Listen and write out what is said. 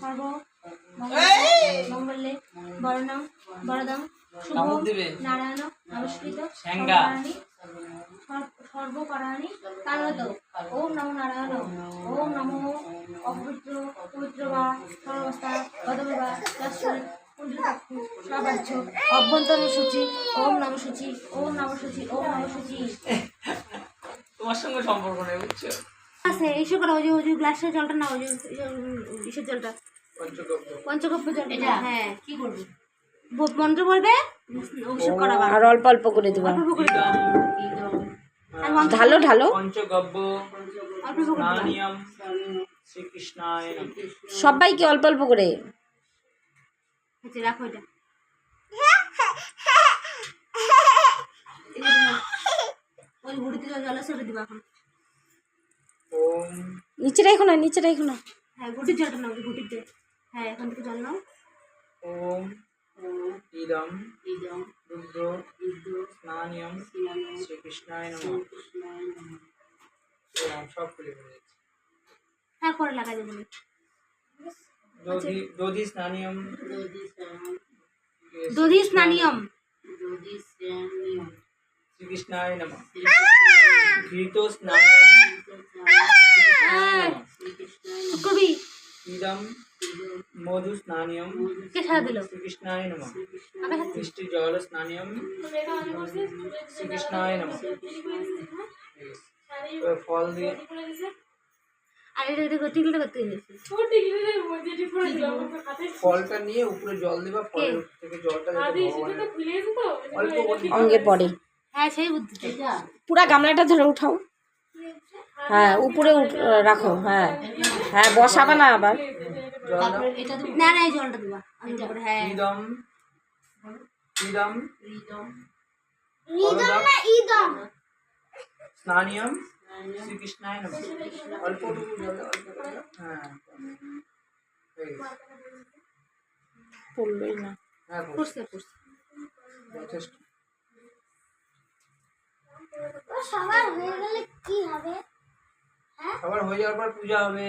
সর্ব মঙ্গলে বরণং বরদং শুভং নারায়ণ নমস্কৃত সর্বকারাণি কারত। ওম নমো নারায়ণ। ওম নমো অপবিত্র পবিত্র বা সর্বস্থা গদবে বা তস্মৈ পুণ্ডরীকাক্ষু সবাচ্য অভ্যন্তর সূচি। ওম নম সূচি। ওম নম সূচি। ওম নম সূচি। তোমার সঙ্গে সম্পর্ক নেই বুঝছো। আছে ইস্যু করা ওই যে গ্লাসের জলটা না ওই যে ইসের জলটা পঞ্চগব্য জল। হ্যাঁ কি করবে মন্ত্র বলবে আর অল্প অল্প করে দেবো। ঢালো ঢালো। পঞ্চগব্য স্নানিয়ম শ্রীকৃষ্ণায় নমঃ। সবাইকে অল্প অল্প করে। আচ্ছা রাখো এটা। ওই ঘুড়িতে জল আছে ওটা দিবা এখন। ওম নিচে রাখো না, নিচে রাখো না। হ্যাঁ ঘুটির জলটা নাও, ঘুটির জল। হ্যাঁ এখান থেকে জল নাও। ওম ইদম রুদ্র স্নানিয়ম শ্রীকৃষ্ণায় নমঃ। সব খুলে ফেলেছি। হ্যাঁ পরে লাগা যাবে। দধি স্নানিয়ম দধি স্নানিয়ম শ্রীকৃষ্ণায় নমঃ। ঘৃত স্নানিয়ম কবি ইদম মধু স্নানিয়ম কে সারা দিল? শ্রীকৃষ্ণায় নমঃ। মিষ্টি জল স্নানিয়ম শ্রীকৃষ্ণায় নমঃ। ফল দিয়ে আর এটা টিকলিটা করতে গেছে। ফলটা নিয়ে উপরে জল দিবা, ফলের থেকে জলটা অঙ্গে পড়ে। হ্যাঁ সেই বুদ্ধি। পুরা গামলাটা ধরে উঠাও। হ্যাঁ উপরে রাখো। হ্যাঁ হ্যাঁ বসাবা না আবার। না না এই জলটা দিবা। হ্যাঁ ইদম ইদম ইদম স্নানিয়ম শ্রীকৃষ্ণায় নমঃ। অল্পটুকু জল, অল্প করে। হ্যাঁ পড়লই না। হ্যাঁ করছে যথেষ্ট। সবার হয়ে গেলে কি হবে? সবার হয়ে যাওয়ার পর পূজা হবে।